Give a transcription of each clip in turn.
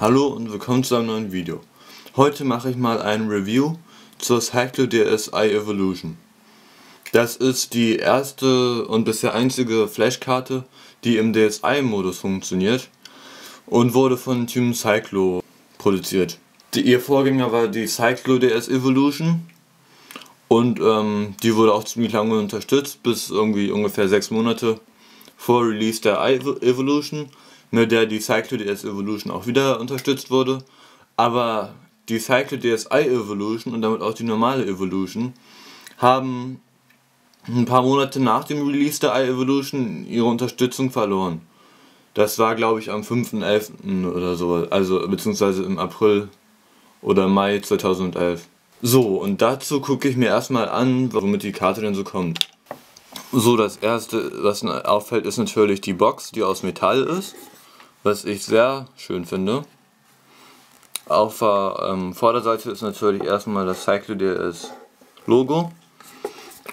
Hallo und willkommen zu einem neuen Video. Heute mache ich mal ein Review zur CycloDSI Evolution. Das ist die erste und bisher einzige Flashkarte, die im DSi-Modus funktioniert und wurde von Team Cyclo produziert. Ihr Vorgänger war die CycloDS Evolution und die wurde auch ziemlich lange unterstützt, bis irgendwie ungefähr 6 Monate vor Release der Evolution, mit der die CycloDS Evolution auch wieder unterstützt wurde. Aber die CycloDSi Evolution und damit auch die normale Evolution haben ein paar Monate nach dem Release der Evolution ihre Unterstützung verloren. Das war, glaube ich, am 5.11. oder so, also beziehungsweise im April oder Mai 2011. So, und dazu gucke ich mir erstmal an, womit die Karte denn so kommt. So, das erste, was auffällt, ist natürlich die Box, die aus Metall ist, was ich sehr schön finde. Auf der Vorderseite ist natürlich erstmal das CycloDS Logo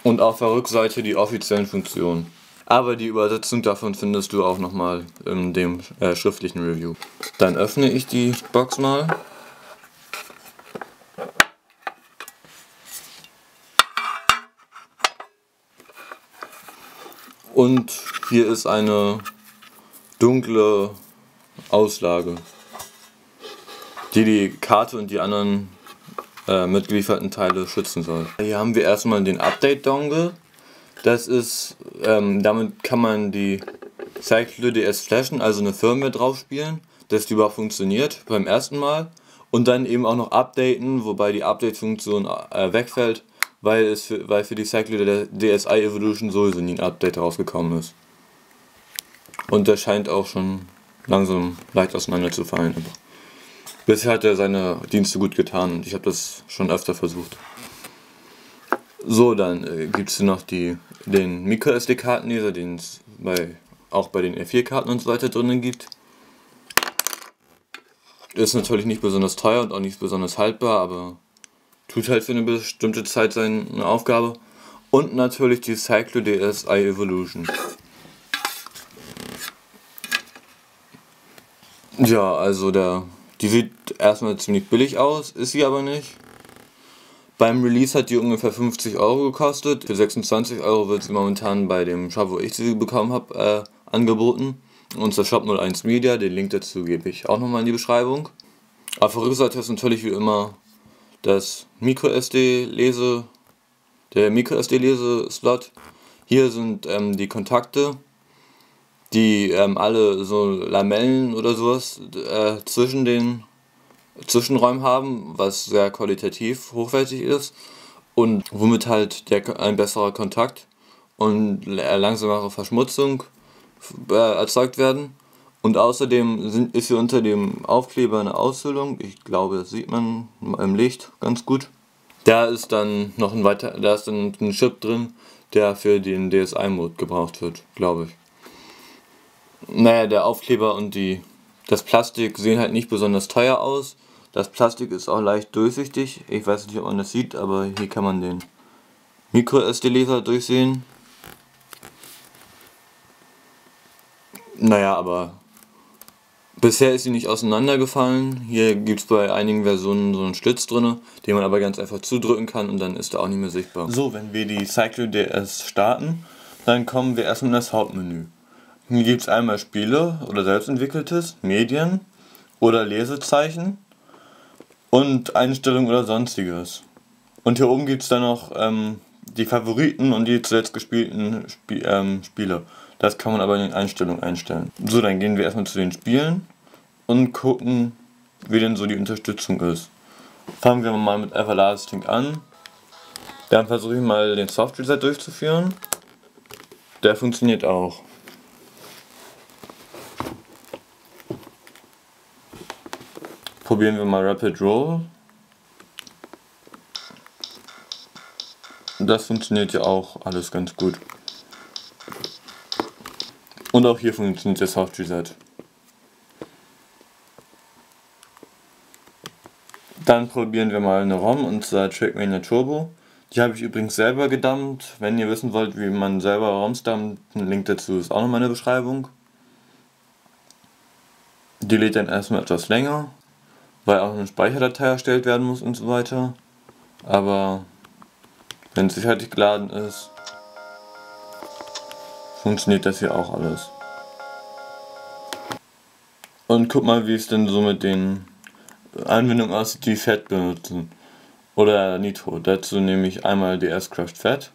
und auf der Rückseite die offiziellen Funktionen. Aber die Übersetzung davon findest du auch nochmal in dem schriftlichen Review. Dann öffne ich die Box mal. Und hier ist eine dunkle Auslage, die die Karte und die anderen mitgelieferten Teile schützen soll. Hier haben wir erstmal den Update-Dongle. Das ist, damit kann man die CycloDS flashen, also eine Firmware drauf spielen, dass die überhaupt funktioniert beim ersten Mal. Und dann eben auch noch updaten, wobei die Update-Funktion wegfällt, weil für die CycloDSi Evolution sowieso nie ein Update rausgekommen ist. Und der scheint auch schon langsam leicht auseinanderzufallen. Aber bisher hat er seine Dienste gut getan und ich habe das schon öfter versucht. So, dann gibt es noch den MicroSD-Kartenleser, den es auch bei den R4-Karten und so weiter drinnen gibt. Ist natürlich nicht besonders teuer und auch nicht besonders haltbar, aber tut halt für eine bestimmte Zeit seine Aufgabe. Und natürlich die CycloDSi Evolution. Ja, also die sieht erstmal ziemlich billig aus, ist sie aber nicht. Beim Release hat die ungefähr 50 Euro gekostet. Für 26 Euro wird sie momentan bei dem Shop, wo ich sie bekommen habe, angeboten. Unser Shop 01 Media, den Link dazu gebe ich auch nochmal in die Beschreibung. Auf der Rückseite ist natürlich wie immer der MicroSD-Lese-Slot. Hier sind die Kontakte, die alle so Lamellen oder sowas zwischen den Zwischenräumen haben, was sehr qualitativ hochwertig ist und womit halt ein besserer Kontakt und langsamere Verschmutzung erzeugt werden. Und außerdem ist hier unter dem Aufkleber eine Aushöhlung, ich glaube, das sieht man im Licht ganz gut. Da ist dann ein Chip drin, der für den DSi-Mode gebraucht wird, glaube ich. Naja, der Aufkleber und das Plastik sehen halt nicht besonders teuer aus. Das Plastik ist auch leicht durchsichtig. Ich weiß nicht, ob man das sieht, aber hier kann man den MicroSD-Leser durchsehen. Naja, aber bisher ist sie nicht auseinandergefallen. Hier gibt es bei einigen Versionen so einen Schlitz drin, den man aber ganz einfach zudrücken kann und dann ist er auch nicht mehr sichtbar. So, wenn wir die CycloDS starten, dann kommen wir erstmal in das Hauptmenü. Hier gibt es einmal Spiele oder selbstentwickeltes, Medien oder Lesezeichen und Einstellungen oder sonstiges. Und hier oben gibt es dann noch die Favoriten und die zuletzt gespielten Spiele. Das kann man aber in den Einstellungen einstellen. So, dann gehen wir erstmal zu den Spielen und gucken, wie denn so die Unterstützung ist. Fangen wir mal mit Everlasting an. Dann versuche ich mal den Soft Reset durchzuführen. Der funktioniert auch. Probieren wir mal Rapid Roll. Das funktioniert ja auch alles ganz gut. Und auch hier funktioniert der Soft Reset. Dann probieren wir mal eine ROM, und zwar Trackmania Turbo. Die habe ich übrigens selber gedumpt. Wenn ihr wissen wollt, wie man selber ROMs dumpt, ein Link dazu ist auch noch in der Beschreibung. Die lädt dann erstmal etwas länger, weil auch eine Speicherdatei erstellt werden muss und so weiter. Aber wenn es fertig geladen ist, funktioniert das hier auch alles. Und guck mal, wie es denn so mit den Anwendungen aussieht, die Fett benutzen. Oder Nitro. Dazu nehme ich einmal DS Craft Fett.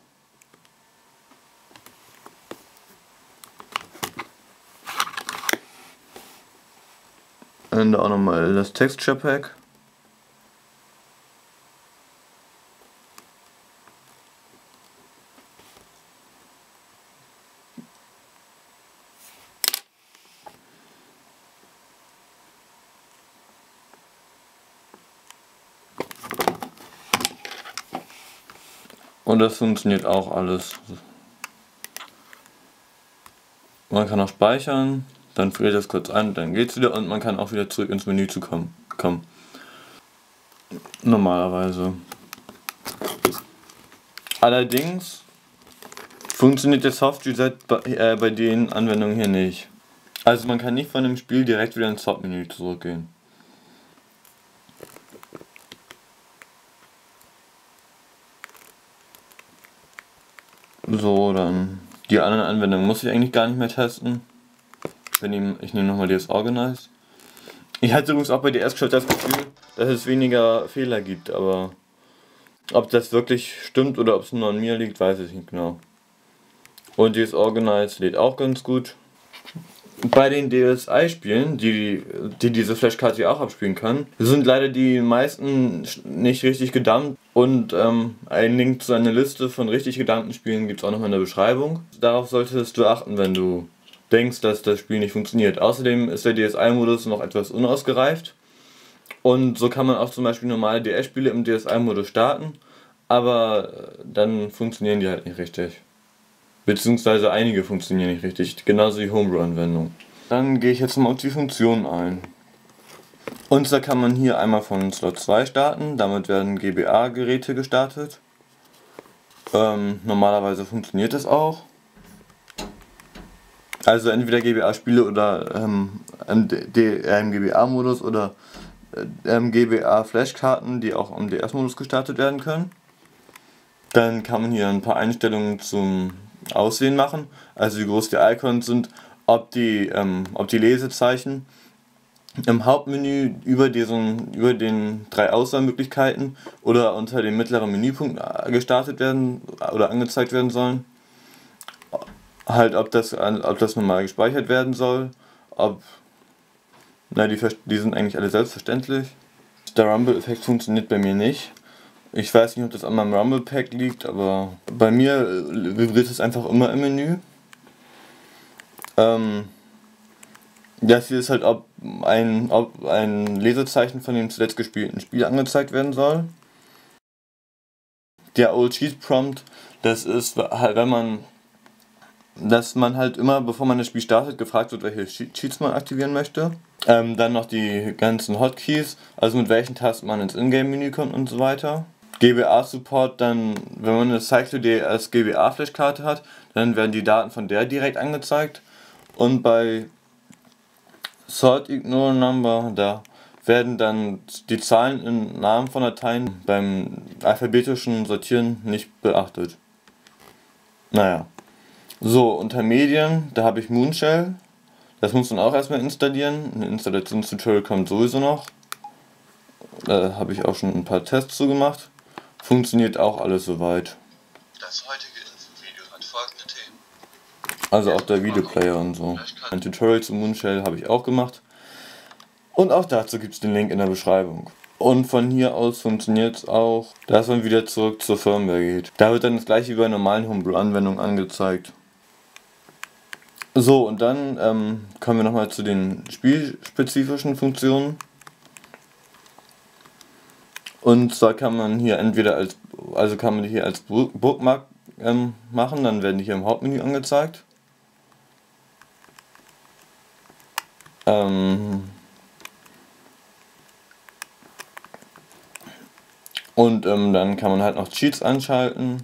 Und auch nochmal das Texture Pack. Und das funktioniert auch alles. Man kann auch speichern, dann friert das kurz ein, dann geht's wieder und man kann auch wieder zurück ins Menü zu kommen. Normalerweise. Allerdings funktioniert der Soft Reset bei den Anwendungen hier nicht. Also man kann nicht von dem Spiel direkt wieder ins Hauptmenü zurückgehen. So, dann die anderen Anwendungen muss ich eigentlich gar nicht mehr testen. Ich nehme nochmal DS Organize. Ich hatte übrigens auch bei DS Craft das Gefühl, dass es weniger Fehler gibt, aber ob das wirklich stimmt oder ob es nur an mir liegt, weiß ich nicht genau. Und DS Organize lädt auch ganz gut. Bei den DSi-Spielen, die diese Flashkarte ja auch abspielen kann, sind leider die meisten nicht richtig gedumpt und ein Link zu einer Liste von richtig gedumpten Spielen gibt es auch nochmal in der Beschreibung. Darauf solltest du achten, wenn du denkst, dass das Spiel nicht funktioniert. Außerdem ist der DSi-Modus noch etwas unausgereift und so kann man auch zum Beispiel normale DS-Spiele im DSi-Modus starten, aber dann funktionieren die halt nicht richtig. Beziehungsweise einige funktionieren nicht richtig, genauso wie Homebrew-Anwendungen. Dann gehe ich jetzt mal auf die Funktionen ein. Und zwar kann man hier einmal von Slot 2 starten, damit werden GBA-Geräte gestartet. Normalerweise funktioniert das auch. Also entweder GBA-Spiele oder im GBA-Modus oder GBA-Flashkarten, die auch im DS-Modus gestartet werden können. Dann kann man hier ein paar Einstellungen zum Aussehen machen, also wie groß die Icons sind, ob die Lesezeichen im Hauptmenü über den 3 Auswahlmöglichkeiten oder unter dem mittleren Menüpunkt gestartet werden oder angezeigt werden sollen. Halt, ob das normal gespeichert werden soll, die sind eigentlich alle selbstverständlich. Der Rumble-Effekt funktioniert bei mir nicht. Ich weiß nicht, ob das an meinem Rumble Pack liegt, aber bei mir vibriert es einfach immer im Menü. Das hier ist halt, ob ein Lesezeichen von dem zuletzt gespielten Spiel angezeigt werden soll. Der Old Cheat Prompt, das ist halt, dass man halt immer, bevor man das Spiel startet, gefragt wird, welche Cheats man aktivieren möchte. Dann noch die ganzen Hotkeys, also mit welchen Tasten man ins Ingame-Menü kommt und so weiter. GBA-Support, dann, wenn man eine CycloD als GBA-Flashkarte hat, dann werden die Daten von der direkt angezeigt. Und bei Sort Ignore Number, da werden dann die Zahlen im Namen von Dateien beim alphabetischen Sortieren nicht beachtet. Naja. So, unter Medien, da habe ich Moonshell. Das muss man auch erstmal installieren. Ein Installationstutorial kommt sowieso noch. Da habe ich auch schon ein paar Tests zu gemacht. Funktioniert auch alles soweit. Das heutige Infovideo hat folgende Themen. Also auch der Videoplayer und so. Ein Tutorial zu Moonshell habe ich auch gemacht. Und auch dazu gibt es den Link in der Beschreibung. Und von hier aus funktioniert es auch, dass man wieder zurück zur Firmware geht. Da wird dann das gleiche wie bei normalen Homebrew-Anwendungen angezeigt. So, und dann kommen wir nochmal zu den spielspezifischen Funktionen. Und zwar kann man hier entweder als Bookmark machen, dann werden die hier im Hauptmenü angezeigt. Dann kann man halt noch Cheats anschalten.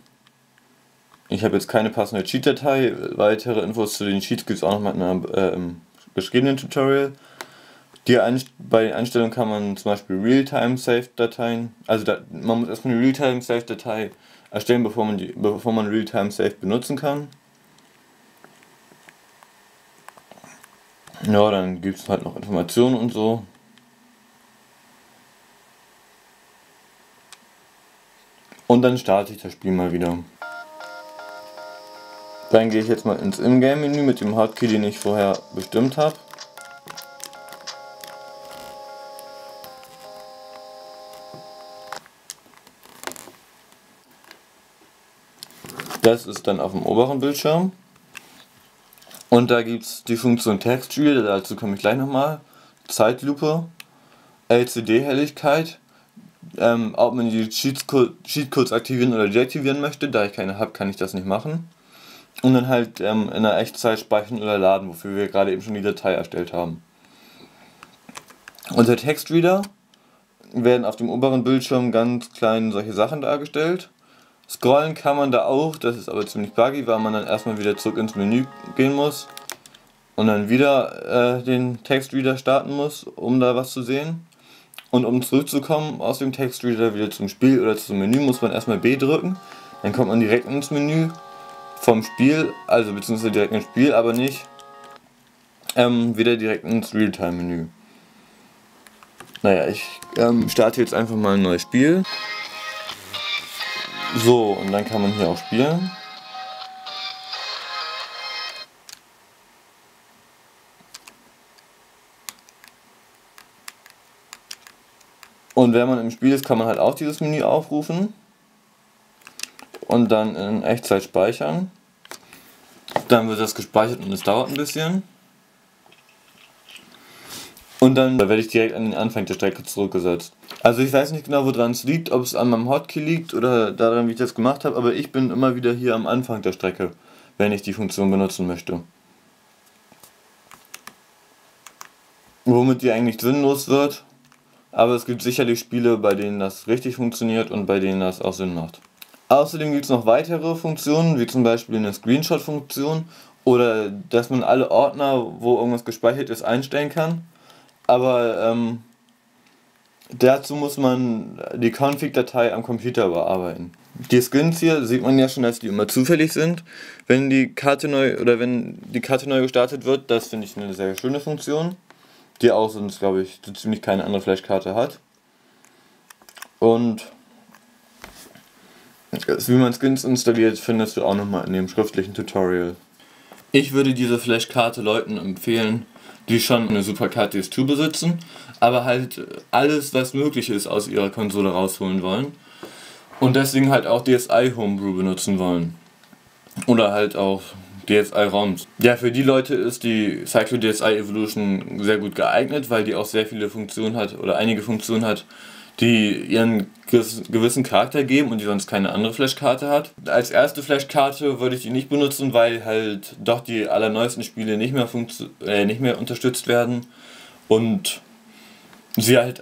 Ich habe jetzt keine passende Cheat-Datei. Weitere Infos zu den Cheats gibt es auch noch mal in einem geschriebenen Tutorial. Bei den Einstellungen kann man zum Beispiel Realtime-Save-Dateien, also man muss erstmal eine Realtime-Save-Datei erstellen, bevor man Realtime-Save benutzen kann. Ja, dann gibt es halt noch Informationen und so. Und dann starte ich das Spiel mal wieder. Dann gehe ich jetzt mal ins Ingame-Menü mit dem Hotkey, den ich vorher bestimmt habe. Das ist dann auf dem oberen Bildschirm. Und da gibt es die Funktion Textreader, dazu komme ich gleich nochmal. Zeitlupe, LCD-Helligkeit, ob man die Cheatcodes aktivieren oder deaktivieren möchte. Da ich keine habe, kann ich das nicht machen. Und dann halt in der Echtzeit speichern oder laden, wofür wir gerade eben schon die Datei erstellt haben. Unter Textreader werden auf dem oberen Bildschirm ganz klein solche Sachen dargestellt. Scrollen kann man da auch, das ist aber ziemlich buggy, weil man dann erstmal wieder zurück ins Menü gehen muss und dann wieder den Textreader starten muss, um da was zu sehen. Und um zurückzukommen aus dem Textreader wieder zum Spiel oder zum Menü, muss man erstmal B drücken. Dann kommt man direkt ins Menü vom Spiel, also beziehungsweise direkt ins Spiel, aber nicht wieder direkt ins Realtime-Menü. Naja, ich starte jetzt einfach mal ein neues Spiel. So, und dann kann man hier auch spielen. Und wenn man im Spiel ist, kann man halt auch dieses Menü aufrufen. Und dann in Echtzeit speichern. Dann wird das gespeichert und es dauert ein bisschen. Und dann werde ich direkt an den Anfang der Strecke zurückgesetzt. Also ich weiß nicht genau, woran es liegt, ob es an meinem Hotkey liegt oder daran, wie ich das gemacht habe, aber ich bin immer wieder hier am Anfang der Strecke, wenn ich die Funktion benutzen möchte. Womit die eigentlich sinnlos wird, aber es gibt sicherlich Spiele, bei denen das richtig funktioniert und bei denen das auch Sinn macht. Außerdem gibt es noch weitere Funktionen, wie zum Beispiel eine Screenshot-Funktion oder dass man alle Ordner, wo irgendwas gespeichert ist, einstellen kann. Aber dazu muss man die Config-Datei am Computer bearbeiten. Die Skins hier sieht man ja schon, dass die immer zufällig sind, wenn die Karte neu gestartet wird. Das finde ich eine sehr schöne Funktion, die auch sonst, glaube ich, so ziemlich keine andere Flashkarte hat. Und wie man Skins installiert, findest du auch nochmal in dem schriftlichen Tutorial. Ich würde diese Flashkarte Leuten empfehlen, die schon eine SuperCard DS2 besitzen, aber halt alles, was möglich ist, aus ihrer Konsole rausholen wollen und deswegen halt auch DSi Homebrew benutzen wollen. Oder halt auch DSi-ROMs. Ja, für die Leute ist die CycloDSi Evolution sehr gut geeignet, weil die auch sehr viele Funktionen hat, oder einige Funktionen hat, die ihren gewissen Charakter geben und die sonst keine andere Flashkarte hat. Als erste Flashkarte würde ich die nicht benutzen, weil halt doch die allerneuesten Spiele nicht mehr unterstützt werden und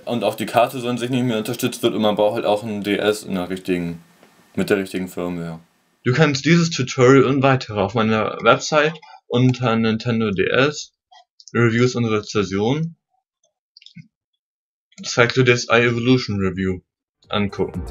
auch die Karte sonst sich nicht mehr unterstützt wird und man braucht halt auch einen DS mit der richtigen Firmware. Du kannst dieses Tutorial und weitere auf meiner Website unter Nintendo DS, Reviews und Rezensionen, CycloDSi Evolution Review angucken.